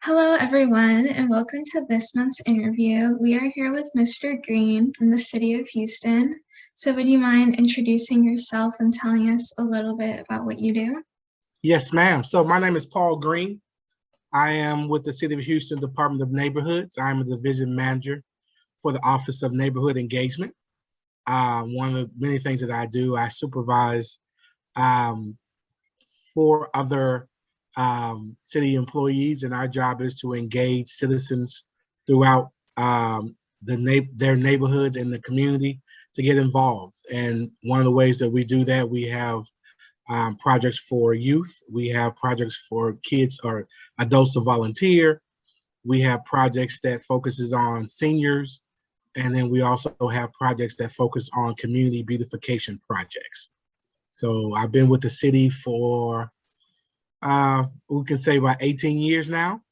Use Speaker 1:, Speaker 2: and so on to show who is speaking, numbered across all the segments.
Speaker 1: Hello, everyone, and welcome to this month's interview. We are here with Mr. Green from the City of Houston. So, would you mind introducing yourself and telling us a little bit about what you do?
Speaker 2: Yes, ma'am. So my name is Paul Green. I am with the City of Houston Department of Neighborhoods. I'm a division manager for the Office of Neighborhood Engagement. One of the many things that I do, I supervise um, four other city employees, and our job is to engage citizens throughout their neighborhoods and the community to get involved. And one of the ways that we do that, we have projects for youth. We have projects for kids or adults to volunteer. We have projects that focuses on seniors. And then we also have projects that focus on community beautification projects. So I've been with the city for, we can say about 18 years now.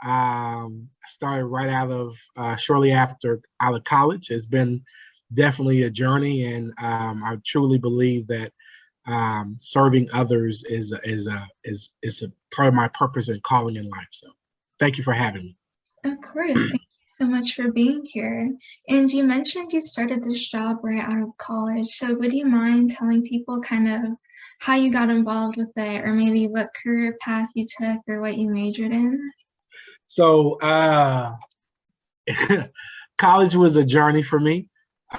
Speaker 2: I started right shortly after out of college. It's been definitely a journey, and I truly believe that serving others is a part of my purpose and calling in life. So thank you for having me.
Speaker 1: Of course, thank you so much for being here. And you mentioned you started this job right out of college. So, would you mind telling people kind of how you got involved with it, or maybe what career path you took, or what you majored in?
Speaker 2: So college was a journey for me.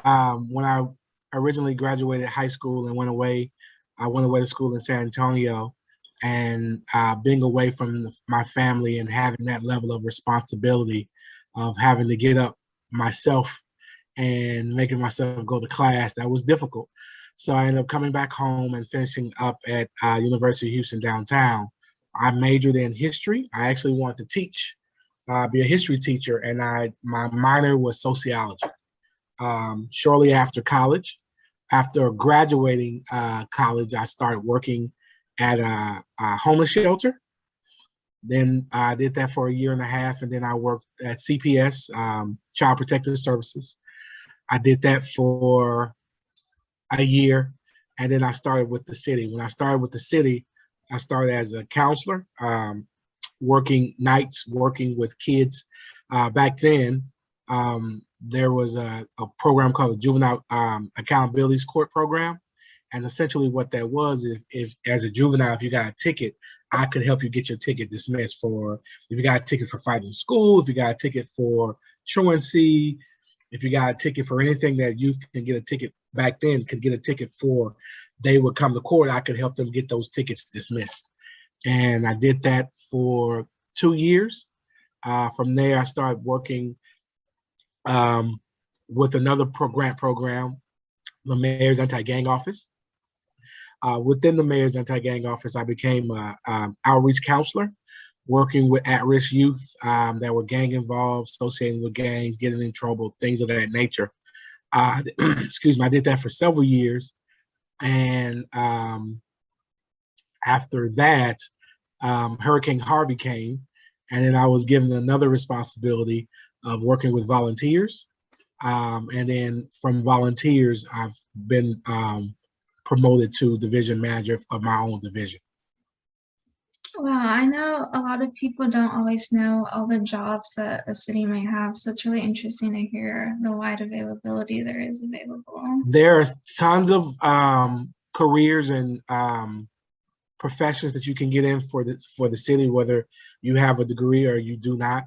Speaker 2: When I originally graduated high school and I went away to school in San Antonio, and being away from my family and having that level of responsibility of having to get up myself and making myself go to class, that was difficult. So I ended up coming back home and finishing up at University of Houston downtown. I majored in history. I actually wanted to teach, be a history teacher, and my minor was sociology. Shortly after college, after graduating college, I started working at a homeless shelter. Then I did that for a year and a half, and then I worked at CPS, Child Protective Services. I did that for a year, and then I started with the city. When I started with the city, I started as a counselor, working nights, working with kids. Back then, there was a program called the Juvenile Accountability Court Program. And essentially what that was, if as a juvenile, if you got a ticket, I could help you get your ticket dismissed for, if you got a ticket for fighting school, if you got a ticket for truancy, if you got a ticket for anything that youth can get a ticket back then, could get a ticket for, they would come to court, I could help them get those tickets dismissed. And I did that for 2 years. From there, I started working with another program, the Mayor's Anti-Gang Office. Within the Mayor's Anti-Gang Office, I became an outreach counselor, working with at-risk youth that were gang involved, associated with gangs, getting in trouble, things of that nature. Excuse me, I did that for several years. And after that, Hurricane Harvey came, and then I was given another responsibility of working with volunteers. And then from volunteers, I've been promoted to division manager of my own division.
Speaker 1: Wow, I know a lot of people don't always know all the jobs that a city may have, so it's really interesting to hear the wide availability there is available.
Speaker 2: There are tons of careers and professions that you can get in for the city, whether you have a degree or you do not.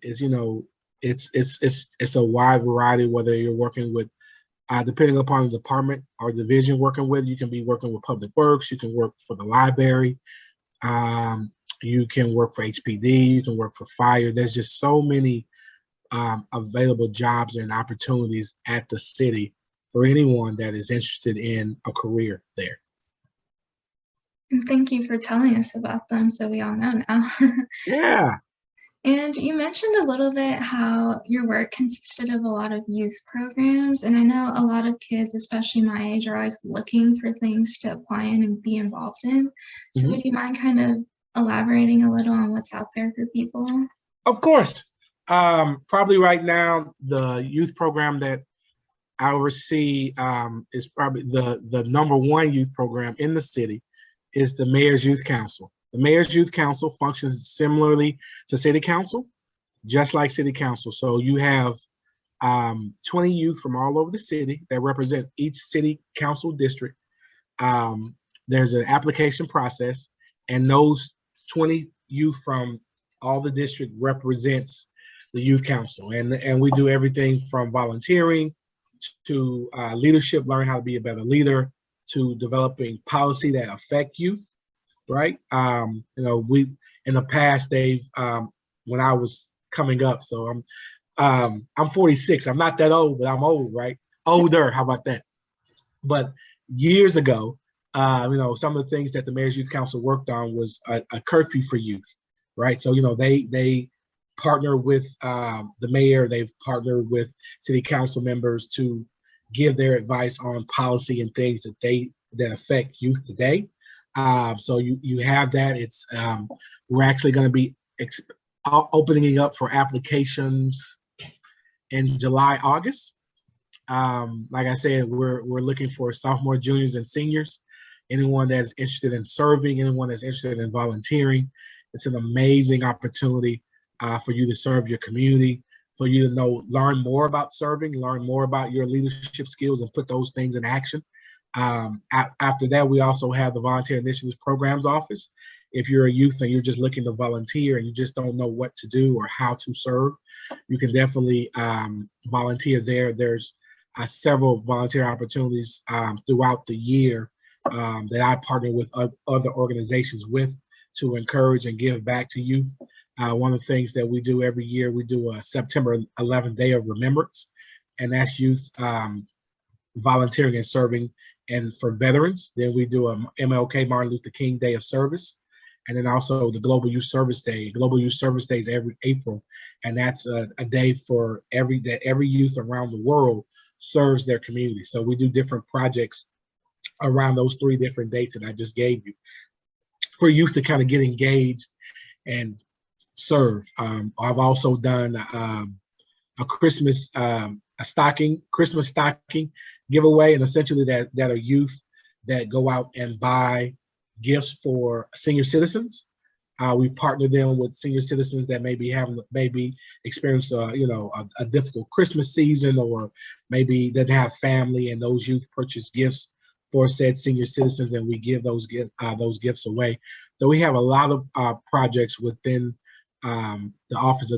Speaker 2: It's a wide variety, whether you're working with, depending upon the department or division working with, you can be working with public works, you can work for the library, you can work for HPD, you can work for fire. There's just so many available jobs and opportunities at the city for anyone that is interested in a career there.
Speaker 1: And thank you for telling us about them so we all know now.
Speaker 2: Yeah.
Speaker 1: And you mentioned a little bit how your work consisted of a lot of youth programs. And I know a lot of kids, especially my age, are always looking for things to apply in and be involved in. So would you mind kind of elaborating a little on what's out there for people?
Speaker 2: Of course. Probably right now, the youth program that I oversee is probably the number one youth program in the city is the Mayor's Youth Council. The Mayor's Youth Council functions similarly to City Council, just like City Council. So you have 20 youth from all over the city that represent each City Council district. There's an application process, and those 20 youth from all the district represents the youth council, and we do everything from volunteering to leadership, learn how to be a better leader, to developing policy that affect youth, right? We in the past they've when I was coming up, so I'm 46. I'm not that old, but I'm old, right? Older, how about that? But years ago, some of the things that the Mayor's Youth Council worked on was a curfew for youth, right? So, they partner with the mayor, they've partnered with city council members to give their advice on policy and things that affect youth today. So you have that. It's we're actually going to be opening it up for applications in July, August. Like I said, we're looking for sophomore, juniors, and seniors. Anyone that's interested in serving, anyone that's interested in volunteering. It's an amazing opportunity for you to serve your community, for you to learn more about serving, learn more about your leadership skills, and put those things in action. After that, we also have the Volunteer Initiatives Programs Office. If you're a youth and you're just looking to volunteer and you just don't know what to do or how to serve, you can definitely volunteer there. There's several volunteer opportunities throughout the year that I partner with other organizations with to encourage and give back to youth. One of the things that we do every year, we do a September 11th Day of Remembrance, and that's youth volunteering and serving. And for veterans, then we do a MLK Martin Luther King Day of Service, and then also the Global Youth Service Day. Global Youth Service Day is every April, and that's a day for every youth around the world serves their community. So we do different projects around those 3 different dates that I just gave you for youth to kind of get engaged and serve. I've also done a Christmas Christmas stocking giveaway, and essentially that are youth that go out and buy gifts for senior citizens. We partner them with senior citizens that maybe experience a difficult Christmas season, or maybe doesn't have family, and those youth purchase gifts for said senior citizens, and we give those gifts away. So we have a lot of projects within the Office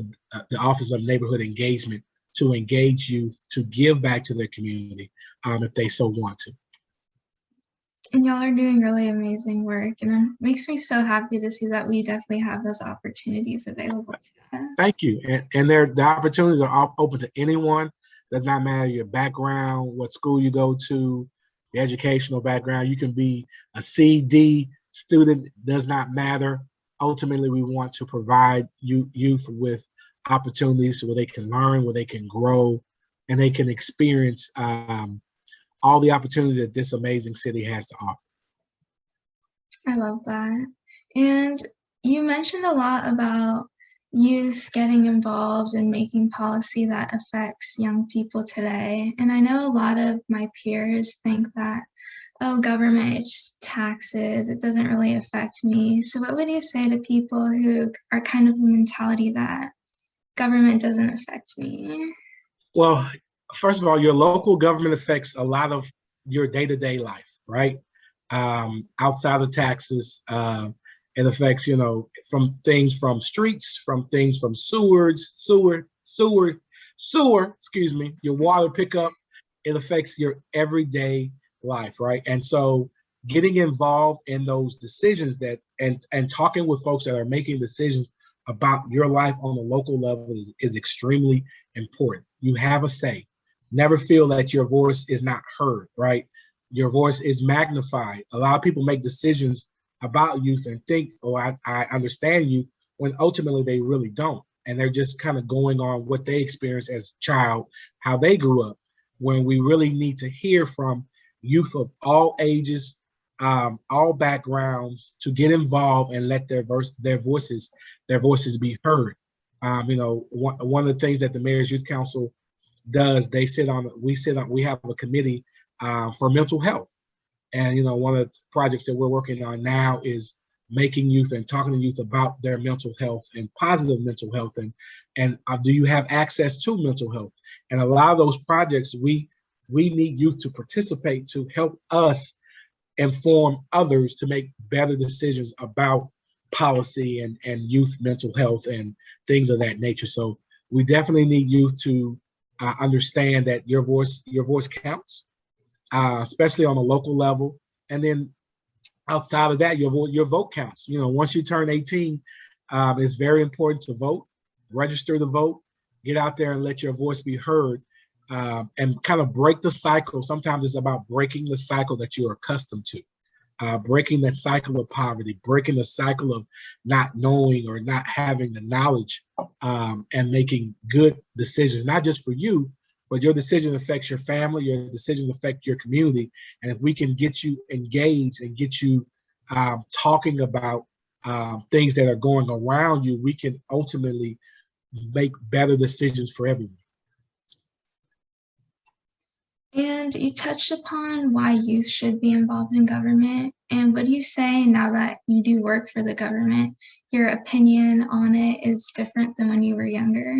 Speaker 2: of Neighborhood Engagement to engage youth to give back to their community if they so want to.
Speaker 1: And y'all are doing really amazing work, and it makes me so happy to see that we definitely have those opportunities available to us.
Speaker 2: Thank you. And the opportunities are open to anyone. Does not matter your background, what school you go to, your educational background. You can be a CD student, does not matter. Ultimately, we want to provide youth with opportunities where they can learn, where they can grow, and they can experience all the opportunities that this amazing city has to offer.
Speaker 1: I love that. And you mentioned a lot about youth getting involved and making policy that affects young people today. And I know a lot of my peers think that, oh, government, it's just taxes, it doesn't really affect me. So what would you say to people who are kind of the mentality that government doesn't affect me?
Speaker 2: Well, first of all, your local government affects a lot of your day-to-day life, right? Outside of taxes, it affects, from things from streets, from things from sewer, excuse me, your water pickup. It affects your everyday life, right? And so getting involved in those decisions and talking with folks that are making decisions about your life on the local level is extremely important. You have a say. Never feel that your voice is not heard, right? Your voice is magnified. A lot of people make decisions about youth and think, oh, I understand youth, when ultimately they really don't. And they're just kind of going on what they experienced as a child, how they grew up, when we really need to hear from youth of all ages, all backgrounds, to get involved and let their voices be heard. One of the things that the Mayor's Youth Council does, we have a committee for mental health. And one of the projects that we're working on now is making youth and talking to youth about their mental health and positive mental health, and do you have access to mental health? And a lot of those projects, we need youth to participate to help us inform others to make better decisions about policy and youth mental health and things of that nature. So we definitely need youth to understand that your voice counts, especially on a local level. And then outside of that, your vote counts. You know, once you turn 18, it's very important to vote, register to vote, get out there and let your voice be heard, and kind of break the cycle. Sometimes it's about breaking the cycle that you're accustomed to, breaking that cycle of poverty, breaking the cycle of not knowing or not having the knowledge, and making good decisions, not just for you, but your decision affects your family, your decisions affect your community. And if we can get you engaged and get you talking about things that are going around you, we can ultimately make better decisions for everyone.
Speaker 1: And you touched upon why youth should be involved in government. And what do you say now that you do work for the government? Your opinion on it is different than when you were younger?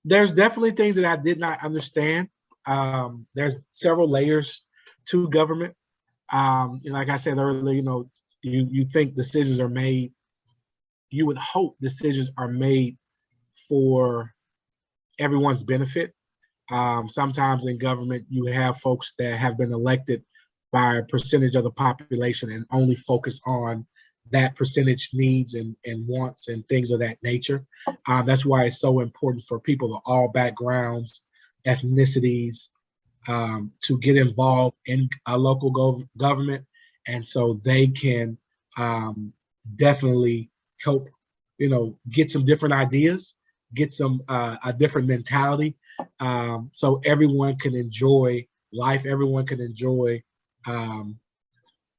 Speaker 2: There's definitely things that I did not understand. There's several layers to government. Like I said earlier, you think decisions are made. You would hope decisions are made for everyone's benefit. Sometimes in government, you have folks that have been elected by a percentage of the population and only focus on that percentage needs and wants and things of that nature. That's why it's so important for people of all backgrounds, ethnicities, to get involved in a local government. And so they can definitely help, get some different ideas, get some a different mentality, so everyone can enjoy life, everyone can enjoy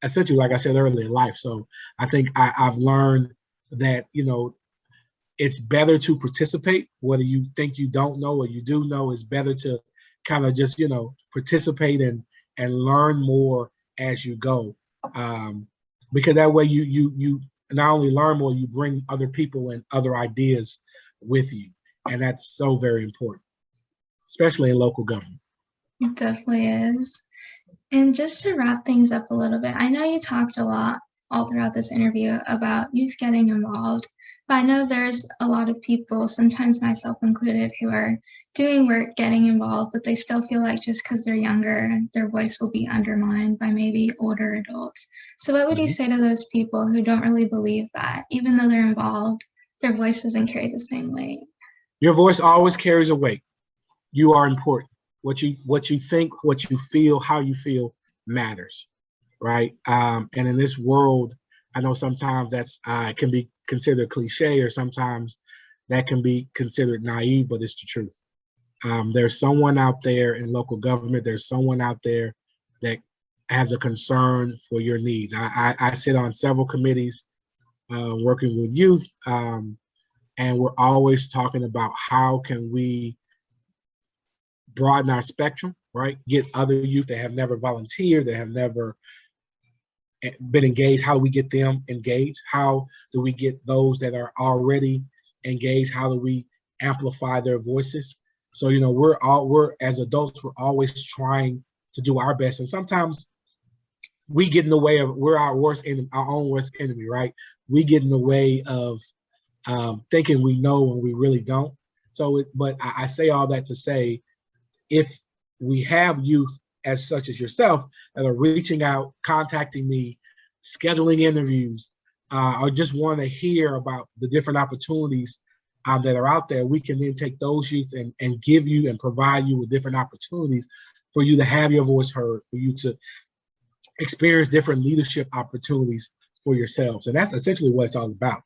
Speaker 2: essentially, like I said earlier, life. So I think I've learned that, it's better to participate, whether you think you don't know or you do know. It's better to kind of just, participate and learn more as you go, because that way you not only learn more, you bring other people and other ideas with you, and that's so very important, especially in local government.
Speaker 1: It definitely is. And just to wrap things up a little bit, I know you talked a lot all throughout this interview about youth getting involved, but I know there's a lot of people, sometimes myself included, who are doing work, getting involved, but they still feel like just because they're younger, their voice will be undermined by maybe older adults. So what would you say to those people who don't really believe that, even though they're involved, their voice doesn't carry the same weight?
Speaker 2: Your voice always carries a weight. You are important. What you think, what you feel, how you feel matters, right? And in this world, I know sometimes that's can be considered cliche, or sometimes that can be considered naive, but it's the truth. There's someone out there in local government. There's someone out there that has a concern for your needs. I sit on several committees working with youth, and we're always talking about how can we broaden our spectrum, right? Get other youth that have never volunteered, that have never been engaged. How do we get them engaged? How do we get those that are already engaged? How do we amplify their voices? So, we're as adults, we're always trying to do our best. And sometimes we get in the way of, we're our worst enemy, our own worst enemy, right? We get in the way of thinking we know when we really don't. So, but I say all that to say, if we have youth as such as yourself that are reaching out, contacting me, scheduling interviews, or just want to hear about the different opportunities that are out there, we can then take those youth and give you and provide you with different opportunities for you to have your voice heard, for you to experience different leadership opportunities for yourselves. And that's essentially what it's all about.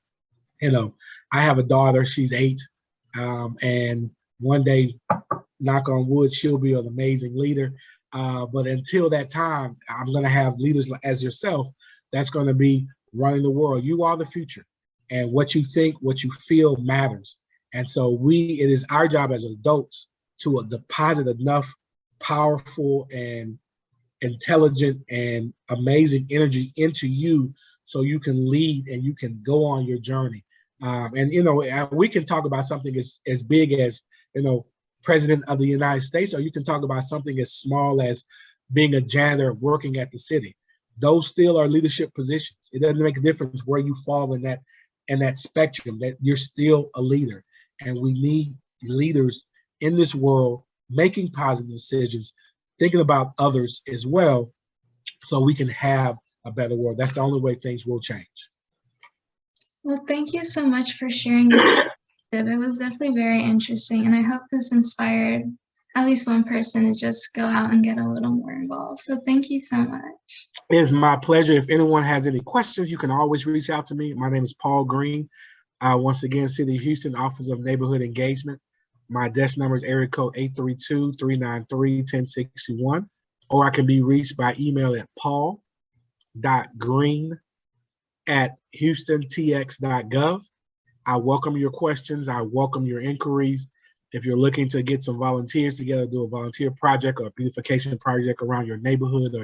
Speaker 2: I have a daughter, she's 8, and one day, knock on wood, she'll be an amazing leader. But until that time, I'm going to have leaders as yourself that's going to be running the world. You are the future. And what you think, what you feel matters. And so it is our job as adults to deposit enough powerful and intelligent and amazing energy into you so you can lead and you can go on your journey. And we can talk about something as big as, president of the United States, or you can talk about something as small as being a janitor working at the city. Those still are leadership positions. It doesn't make a difference where you fall in that spectrum, that you're still a leader. And we need leaders in this world making positive decisions, thinking about others as well, so we can have a better world. That's the only way things will change.
Speaker 1: Well, thank you so much for sharing your perspective. It was definitely very interesting, and I hope this inspired at least one person to just go out and get a little more involved. So thank you so much.
Speaker 2: It is my pleasure. If anyone has any questions, you can always reach out to me. My name is Paul Green. Once again, City of Houston, Office of Neighborhood Engagement. My desk number is area code 832-393-1061, or I can be reached by email at paul.green@houstontx.gov. I welcome your questions. I welcome your inquiries. If you're looking to get some volunteers together, do a volunteer project or a beautification project around your neighborhood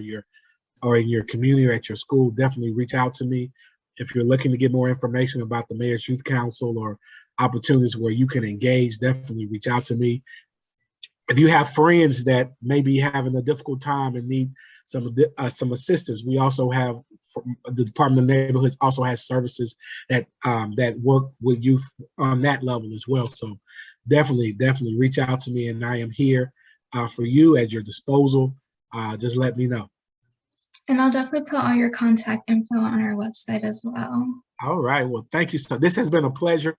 Speaker 2: or in your community or at your school, definitely reach out to me. If you're looking to get more information about the Mayor's Youth Council or opportunities where you can engage, definitely reach out to me. If you have friends that may be having a difficult time and need some assistance, we also have, the Department of Neighborhoods also has services that work with youth on that level as well. So definitely reach out to me, and I am here for you at your disposal. Just let me know.
Speaker 1: And I'll definitely put all your contact info on our website as well.
Speaker 2: All right. Well, thank you. So this has been a pleasure.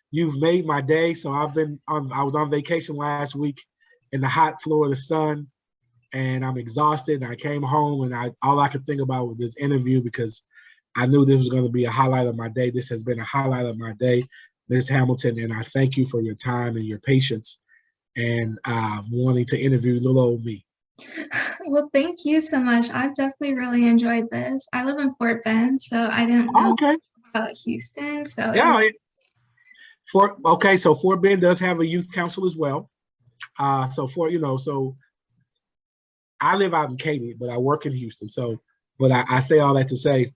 Speaker 2: You've made my day. So I was on vacation last week in the hot Florida sun, and I'm exhausted. And I came home, and all I could think about was this interview, because I knew this was going to be a highlight of my day. This has been a highlight of my day, Ms. Hamilton, and I thank you for your time and your patience and wanting to interview little old me.
Speaker 1: Well, thank you so much. I've definitely really enjoyed this. I live in Fort Bend, so I didn't know about Houston. So
Speaker 2: yeah. So Fort Bend does have a youth council as well. So I live out in Katy, but I work in Houston. So, but I say all that to say,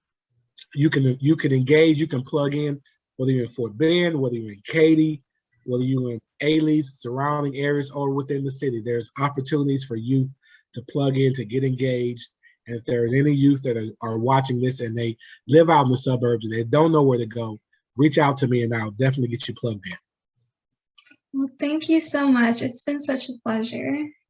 Speaker 2: you can engage, you can plug in, whether you're in Fort Bend, whether you're in Katy, whether you're in A-Leaf, surrounding areas, or within the city. There's opportunities for youth to plug in, to get engaged. And if there is any youth that are watching this and they live out in the suburbs and they don't know where to go, reach out to me and I'll definitely get you plugged in.
Speaker 1: Well, thank you so much. It's been such a pleasure.